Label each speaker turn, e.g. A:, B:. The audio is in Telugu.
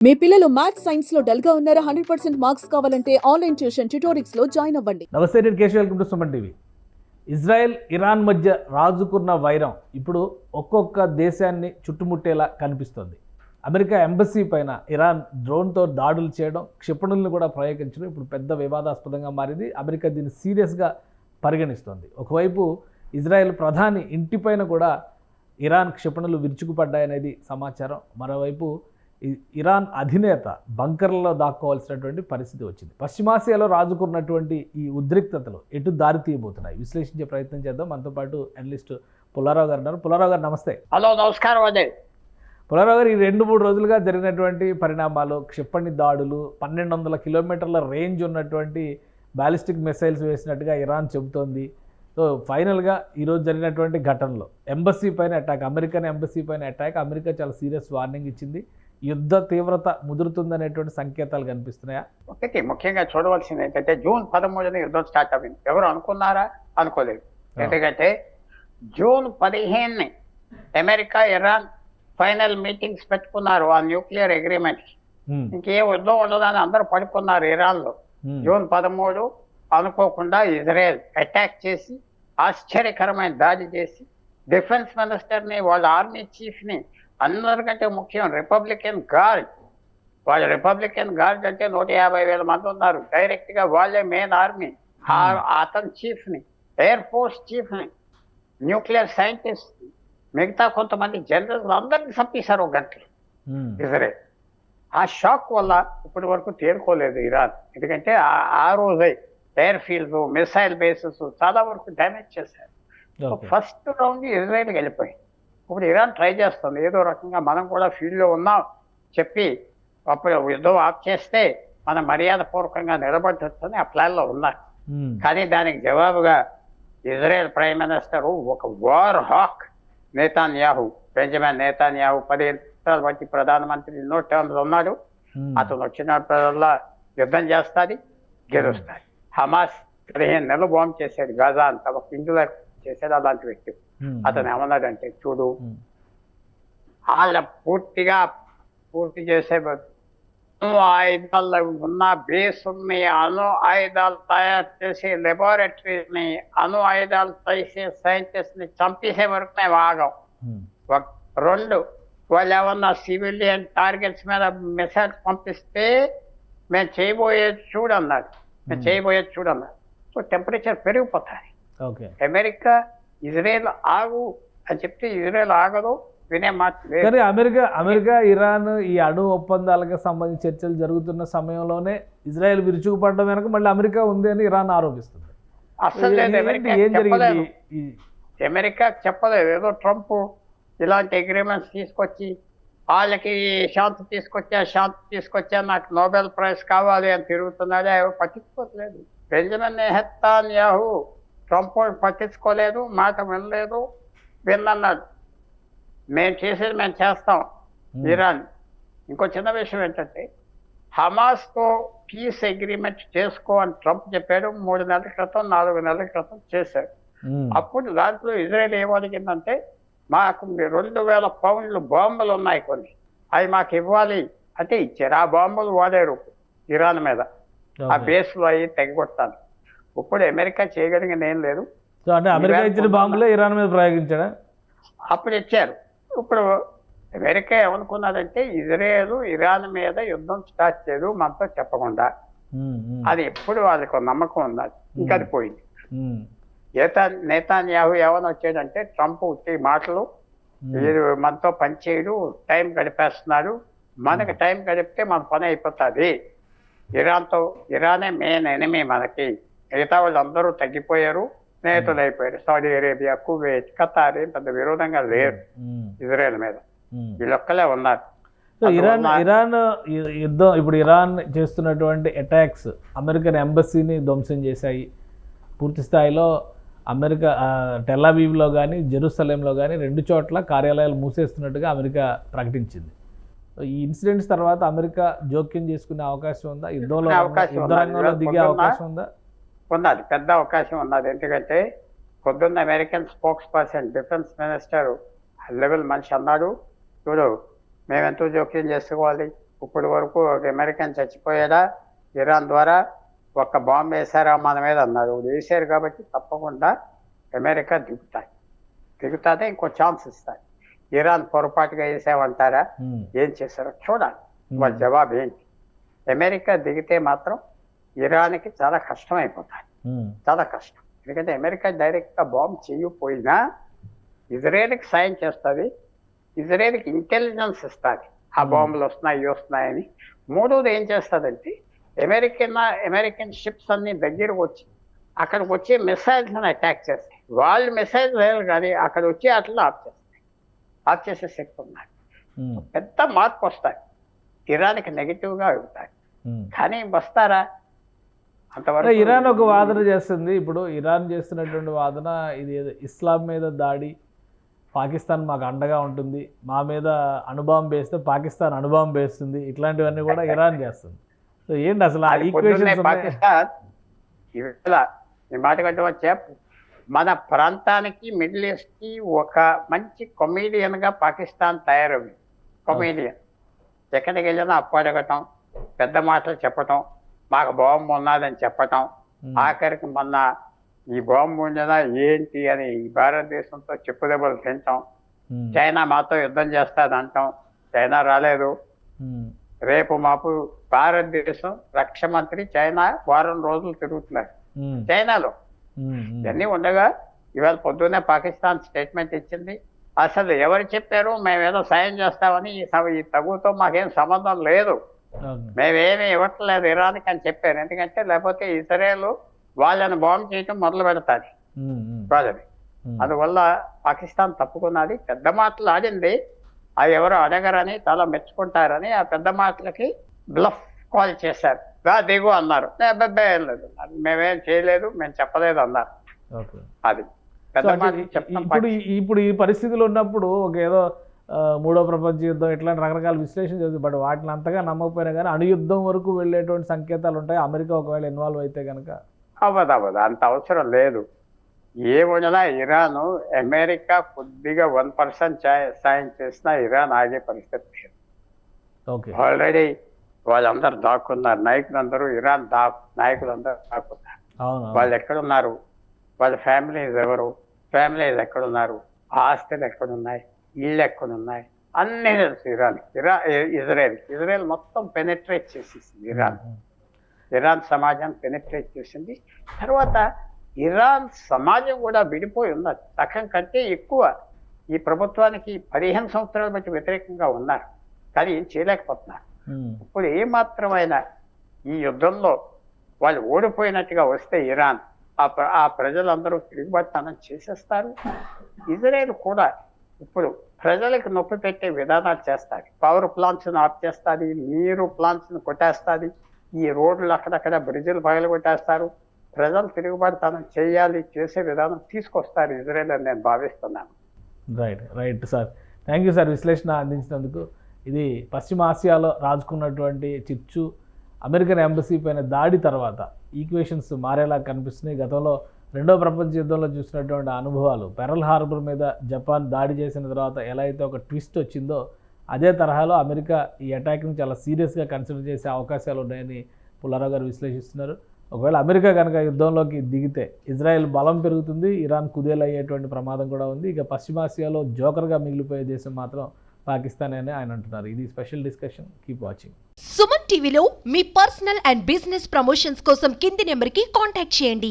A: మీ పిల్లలు మ్యాథ్స్ సైన్స్ లో డల్ గా ఉన్నారా? 100% మార్క్స్ కావాలంటే ఆన్లైన్ ట్యూషన్ ట్యుటోరిక్స్ లో జాయిన్ అవ్వండి.
B: నమస్తే, నేను Keshav. Welcome to Suman TV. Israel Iran మధ్య రాజుకున్న వైరం ఇప్పుడు ఒక్కొక్క దేశాన్ని చుట్టుముట్టేలా కనిపిస్తుంది. అమెరికా ఎంబసీ పైన ఇరాన్ డ్రోన్తో దాడులు చేయడం, క్షిపణులను కూడా ప్రయోగించడం ఇప్పుడు పెద్ద వివాదాస్పదంగా మారింది. అమెరికా దీన్ని సీరియస్గా పరిగణిస్తోంది. ఒకవైపు ఇజ్రాయెల్ ప్రధాని ఇంటిపైన కూడా ఇరాన్ క్షిపణులు విరుచుకుపడ్డాయనేది సమాచారం. మరోవైపు ఇరాన్ అధినేత బంకర్లలో దాక్కోవాల్సినటువంటి పరిస్థితి వచ్చింది. పశ్చిమాసియాలో రాజుకున్నటువంటి ఈ ఉద్రిక్తతలు ఎటు దారి తీయబోతున్నాయి విశ్లేషించే ప్రయత్నం చేద్దాం. మనతో పాటు అనలిస్ట్ పుల్లారావు గారు ఉన్నారు. పుల్లారావు గారు నమస్తే.
C: హలో, నమస్కారం అండి.
B: పుల్లారావు గారు, ఈ 2-3 రోజులుగా జరిగినటువంటి పరిణామాలు, క్షిపణి దాడులు, 1200 కిలోమీటర్ల రేంజ్ ఉన్నటువంటి బ్యాలిస్టిక్ మిసైల్స్ వేసినట్టుగా ఇరాన్ చెబుతోంది. సో ఫైనల్గా ఈరోజు జరిగినటువంటి ఘటనలో ఎంబసీ పైన అటాక్, అమెరికన్ ఎంబసీ పైన అటాక్, అమెరికా చాలా సీరియస్ వార్నింగ్ ఇచ్చింది. యుద్ధ తీవ్రత ముదురుతుందనేటువంటి సంకేతాలు కనిపిస్తున్నాయా?
C: ఒకటి ముఖ్యంగా చూడవలసింది ఏంటంటే జూన్ 13న యుద్ధం స్టార్ట్ అయింది. ఎవరు అనుకున్నారా? అనుకోలేదు. ఎందుకంటే జూన్ 15ని అమెరికా ఇరాన్ ఫైనల్ మీటింగ్స్ పెట్టుకున్నారు ఆ న్యూక్లియర్ అగ్రిమెంట్. ఇంకే యుద్ధం ఉండదని అందరూ పడుకున్నారు ఇరాన్లో. జూన్ 13 అనుకోకుండా ఇజ్రాయెల్ అటాక్ చేసి ఆశ్చర్యకరమైన దాడి చేసి డిఫెన్స్ మినిస్టర్ని, వాళ్ళ ఆర్మీ చీఫ్ని, అందరికంటే ముఖ్యం రిపబ్లికన్ గార్డ్, వాళ్ళ రిపబ్లికన్ గార్డ్ అంటే 150,000 మంది ఉన్నారు. డైరెక్ట్గా వాళ్ళే మెయిన్ ఆర్మీ. అతని చీఫ్ని, ఎయిర్ ఫోర్స్ చీఫ్ని, న్యూక్లియర్ సైంటిస్ట్, మిగతా కొంతమంది జనరల్స్ అందరినీ చంపేశారు ఒక గంటలో ఇజ్రాయెల్. ఆ షాక్ వల్ల ఇప్పటి వరకు తేరుకోలేదు ఇరాన్. ఎందుకంటే ఆ రోజే ఎయిర్ ఫీల్డ్స్, మిసైల్ బేసెస్ చాలా వరకు డ్యామేజ్ చేశారు. ఫస్ట్ రౌండ్ ఇజ్రాయెల్కి వెళ్ళిపోయింది. ఇప్పుడు ఇరాన్ ట్రై చేస్తుంది ఏదో రకంగా మనం కూడా ఫీల్డ్లో ఉన్నాం చెప్పి అప్పుడు యుద్ధం ఆఫ్ చేస్తే మనం మర్యాదపూర్వకంగా నిలబడొచ్చని ఆ ప్లాన్లో ఉన్నారు. కానీ దానికి జవాబుగా ఇజ్రాయెల్ ప్రైమ్ మినిస్టర్ ఒక వార్ హాక్ నేతాన్యాహు, బెంజమిన్ నేతాన్యాహు 10 సంవత్సరాలు బట్టి ప్రధానమంత్రి ఎన్నో టర్మ్స్ ఉన్నాడు. అతను వచ్చినప్పుడల్లా యుద్ధం చేస్తుంది, గెలుస్తుంది. హమాస్ 15 నెలలు బాంబు చేశాడు గాజా అంతా, ఒక ఇంట్లో చేశాడు. అలాంటి వ్యక్తి అతను ఏమన్నాడంటే, చూడు వాళ్ళ పూర్తి చేసే అణు ఆయుధాలు ఉన్న బేసుల్ని, అణు ఆయుధాలు తయారు చేసే లెబారెటరీని, అణు ఆయుధాలు చేసే సైంటిస్ట్ని చంపేసే వరకు మేము ఆగాం. 2 వాళ్ళు ఏమన్నా సివిలియన్ టార్గెట్స్ మీద మిసైల్స్ పంపిస్తే మేము చేయబోయేది చూడన్నారు. సో టెంపరేచర్ పెరిగిపోతుంది. అమెరికా ఇజ్రాయెల్ ఆగు అని చెప్తే ఇజ్రాయెల్ ఆగదు, వినే మాట.
B: కానీ అమెరికా ఇరాన్ ఈ అణు ఒప్పందాలకు సంబంధించి చర్చలు జరుగుతున్న సమయంలోనే ఇజ్రాయెల్ విరుచుకుపడడం వెనక మళ్ళీ అమెరికా ఉంది అని ఇరాన్ ఆరోపిస్తుంది.
C: అసలు లేదు, అమెరికా చెప్పలేదు. ఏదో ట్రంప్ ఇలాంటి అగ్రిమెంట్స్ తీసుకొచ్చి వాళ్ళకి శాంతి తీసుకొచ్చా నాకు నోబెల్ ప్రైజ్ కావాలి అని తిరుగుతున్నాడే, పట్టించుకోవట్లేదు. బెంజమిన్ నెతన్యాహు ట్రంప్ పట్టించుకోలేదు, మాట వినలేదు. విన్నన్నాడు, మేము చేసేది మేము చేస్తాం ఇరాన్. ఇంకో చిన్న విషయం ఏంటంటే, హమాస్తో పీస్ అగ్రిమెంట్ చేసుకో అని ట్రంప్ చెప్పాడు. 3 నెలల క్రితం 4 నెలల క్రితం చేశాడు. అప్పుడు దాంట్లో ఇజ్రాయెల్ ఏమడిగిందంటే, మాకు 2,000 పౌండ్లు బాంబులు ఉన్నాయి కొన్ని, అవి మాకు ఇవ్వాలి అంటే ఇచ్చారు. ఆ బాంబులు వాడారు ఇరాన్ మీద, ఆ బేస్లో అవి తెగొట్టాలి. ఇప్పుడు అమెరికా చేయగలిగింది ఏం లేదు.
B: అమెరికా ఇచ్చిన బాంబులే ఇరాన్ మీద ప్రయోగించాడా?
C: అప్పుడు ఇచ్చారు. ఇప్పుడు అమెరికా ఏమనుకున్నదంటే, ఇజ్రాయెల్ ఇరాన్ మీద యుద్ధం స్టార్ట్ చేయదు మనతో చెప్పకుండా. అది ఎప్పుడు వాళ్ళకి నమ్మకం ఉన్నది. ఇంకా అది పోయింది. నేతాన్యాహు ఏమని వచ్చాడంటే, ట్రంప్ వచ్చే మాటలు, మీరు మనతో పనిచేయడు, టైం గడిపేస్తున్నారు, మనకి టైం గడిపితే మన పని అయిపోతుంది. ఇరానే మెయిన్ ఎనిమీ మనకి, మిగతా వాళ్ళు అందరూ తగ్గిపోయారు, స్నేహితులు అయిపోయారు. సౌదీ అరేబియా, కువైట్, ఖతార్ పెద్ద విరోధంగా లేరు ఇజ్రాయెల్ మీద, వీళ్ళొక్కలే ఉన్నారు.
B: ఇరాన్ యుద్ధం, ఇప్పుడు ఇరాన్ చేస్తున్నటువంటి అటాక్స్ అమెరికన్ ఎంబసీని ధ్వంసం చేశాయి. పూర్తి స్థాయిలో అమెరికా టెల్ అవీవ్లో కానీ జెరూసలేంలో కానీ 2 చోట్ల కార్యాలయాలు మూసేస్తున్నట్టుగా అమెరికా ప్రకటించింది. ఈ ఇన్సిడెంట్స్ తర్వాత అమెరికా జోక్యం చేసుకునే అవకాశం ఉందా? యుద్ధ రంగంలో దిగే అవకాశం ఉందా?
C: ఉన్నది, పెద్ద అవకాశం ఉన్నది. ఎందుకంటే పొద్దున్న American spokes person, defence minister level మనిషి అన్నాడు, చూడు మేమెంతో జోక్యం చేసుకోవాలి, ఇప్పటి వరకు ఒక అమెరికన్ చచ్చిపోయేదా ఇరాన్ ద్వారా ఒక్క బాంబు వేశారా మన మీద అన్నారు. వేసారు కాబట్టి తప్పకుండా అమెరికా దిగుతాదే, ఇంకో ఛాన్స్ ఇస్తారు. ఇరాన్ పొరపాటుగా వేసామంటారా, ఏం చేశారో చూడాలి వాళ్ళ జవాబు ఏంటి. అమెరికా దిగితే మాత్రం ఇరాన్కి చాలా కష్టం అయిపోతుంది, చాలా కష్టం. ఎందుకంటే అమెరికా డైరెక్ట్గా బాంబు చేయకపోయినా ఇజ్రాయెల్కి సాయం చేస్తుంది, ఇజ్రాయెల్కి ఇంటెలిజెన్స్ ఇస్తుంది ఆ బాంబులు వస్తున్నాయని. మూడోది ఏం చేస్తుందంటే అమెరికన్ షిప్స్ అన్ని దగ్గరకు వచ్చి అక్కడికి వచ్చి మిసైల్స్ని అటాక్ చేస్తాయి. వాళ్ళు మిసైల్స్ వేయాలి కానీ అక్కడ వచ్చి అట్లా ఆఫ్ చేసే శక్తి ఉన్నాయి. పెద్ద మార్పు వస్తాయి, ఇరాన్కి నెగిటివ్గా అవుతాయి. కానీ వస్తారా అంతవరకు?
B: ఇరాన్ ఒక వాదన చేస్తుంది. ఇప్పుడు ఇరాన్ చేస్తున్నటువంటి వాదన ఇది ఇస్లాం మీద దాడి, పాకిస్తాన్ మాకు అండగా ఉంటుంది, మా మీద అణుబాంబు వేస్తే పాకిస్తాన్ అణుబాంబు వేస్తుంది, ఇట్లాంటివన్నీ కూడా ఇరాన్ చేస్తుంది. సో ఏంటి అసలు ఆ ఈక్వేషన్స్?
C: పాకిస్తాన్ ఇవాళ ఈ మాట కంటే వచ్చే మన ప్రాంతానికి మిడిల్ ఈస్ట్కి ఒక మంచి కొమేడియన్గా పాకిస్తాన్ తయారవుతుంది. కొమేడియన్ ఎక్కడికి వెళ్ళినా అప్పడగటం, పెద్ద మాటలు చెప్పటం, మాకు బాంబు ఉన్నదని చెప్పటం, ఆఖరికి మొన్న ఈ బాంబు ఉండదా ఏంటి అని ఈ భారతదేశంతో చెప్పుదెబ్బలు తింటాం. చైనా మాతో యుద్ధం చేస్తుంది అంటాం, చైనా రాలేదు. రేపు మాపు భారతదేశం రక్షణ మంత్రి చైనా వారం రోజులు తిరుగుతున్నారు చైనాలో. ఇవన్నీ ఉండగా ఇవాళ పొద్దున్నే పాకిస్తాన్ స్టేట్మెంట్ ఇచ్చింది, అసలు ఎవరు చెప్పారు మేమేదో సాయం చేస్తామని, ఈ తగుతో మాకేం సంబంధం లేదు, మేమేమీ ఇవ్వట్లేదు ఇరాన్కి అని చెప్పారు. ఎందుకంటే లేకపోతే ఇజ్రాయెల్ వాళ్ళని బాంబు చేయటం మొదలు పెడతాది వాళ్ళని. అందువల్ల పాకిస్తాన్ తప్పుకున్నది, పెద్ద మాటలు ఆడింది. అవి ఎవరు అడగరని చాలా మెచ్చుకుంటారని ఆ పెద్ద మాటలకి బ్లఫ్ కాల్ చేశారు. దిగు అన్నారు, అబ్బాయి ఏం లేదు, మేమేం చేయలేదు, మేము చెప్పలేదు అన్నారు. అది పెద్ద మాటలు చెప్తాం.
B: ఇప్పుడు ఈ పరిస్థితులు ఉన్నప్పుడు ఒక ఏదో మూడో ప్రపంచ యుద్ధం ఇట్లాంటి రకరకాల విశ్లేషణ చేస్తుంది. బట్ వాటిని అంతగా నమ్మకపోయినా కానీ అణుయుద్ధం వరకు వెళ్ళేటువంటి సంకేతాలు ఉంటాయి. అమెరికా ఒకవేళ ఇన్వాల్వ్ అయితే కనుక
C: అవ్వదు, అంత అవసరం లేదు. ఏమున్నా ఇరాన్ అమెరికా కొద్దిగా 1% సాయం చేసినా ఇరాన్ ఆగే పరిస్థితి లేదు. ఆల్రెడీ వాళ్ళందరూ దాక్కున్నారు, నాయకులందరూ ఇరాన్ నాయకులందరూ దాక్కున్నారు. వాళ్ళు ఎక్కడున్నారు, వాళ్ళ ఫ్యామిలీస్ ఎవరు, ఫ్యామిలీస్ ఎక్కడున్నారు, ఆస్తులు ఎక్కడున్నాయి, ఇళ్ళు ఎక్కడున్నాయి అన్నీ తెలుసు ఇజ్రాయెల్ మొత్తం పెనిట్రేట్ చేసేసింది. ఇరాన్ సమాజాన్ని పెనిట్రేట్ చేసింది. తర్వాత ఇరాన్ సమాజం కూడా విడిపోయి ఉన్నది. సగం కంటే ఎక్కువ ఈ ప్రభుత్వానికి 15 సంవత్సరాలు బట్టి వ్యతిరేకంగా ఉన్నారు, కానీ ఏం చేయలేకపోతున్నారు. ఇప్పుడు ఏమాత్రమైనా ఈ యుద్ధంలో వాళ్ళు ఓడిపోయినట్టుగా వస్తే ఇరాన్ ఆ ప్రజలందరూ తిరుగుబాటుతనం చేసేస్తారు. ఇజ్రాయెల్ కూడా ఇప్పుడు ప్రజలకు నొప్పి పెట్టే విధానాలు చేస్తారు. పవర్ ప్లాంట్స్ని ఆఫ్ చేస్తుంది, నీరు ప్లాంట్స్ని కొట్టేస్తుంది, ఈ రోడ్లు అక్కడక్కడ బ్రిడ్జిలు పగలు కొట్టేస్తారు. ప్రజలు తిరుగుబాటుతనం చేసే విధానం తీసుకొస్తారు ఇజ్రాయెల్ అని నేను భావిస్తున్నాను.
B: Right sir, thank you sir విశ్లేషణ అందించినందుకు. ఇది పశ్చిమ ఆసియాలో రాజుకున్నటువంటి చిచ్చు అమెరికన్ ఎంబసీ పైన దాడి తర్వాత ఈక్వేషన్స్ మారేలా కనిపిస్తున్నాయి. గతంలో రెండో ప్రపంచ యుద్ధంలో చూసినటువంటి అనుభవాలు, పెరల్ హార్బర్ మీద జపాన్ దాడి చేసిన తర్వాత ఎలా అయితే ఒక ట్విస్ట్ వచ్చిందో అదే తరహాలో అమెరికా ఈ అటాక్ని చాలా సీరియస్గా కన్సిడర్ చేసే అవకాశాలు ఉన్నాయని పుల్లారావు గారు విశ్లేషిస్తున్నారు. ఒకవేళ అమెరికా కనుక యుద్ధంలోకి దిగితే ఇజ్రాయెల్ బలం పెరుగుతుంది, ఇరాన్ కుదేలయ్యేటువంటి ప్రమాదం కూడా ఉంది. ఇక పశ్చిమాసియాలో జోకర్గా మిగిలిపోయే దేశం మాత్రం పాకిస్తాన్ అని ఆయన అంటున్నారు. ఇది special discussion. Keep watching.
D: Suman టీవీలో మీ పర్సనల్ అండ్ బిజినెస్ ప్రమోషన్స్ కోసం కింది నెంబర్కి కాంటాక్ట్ చేయండి.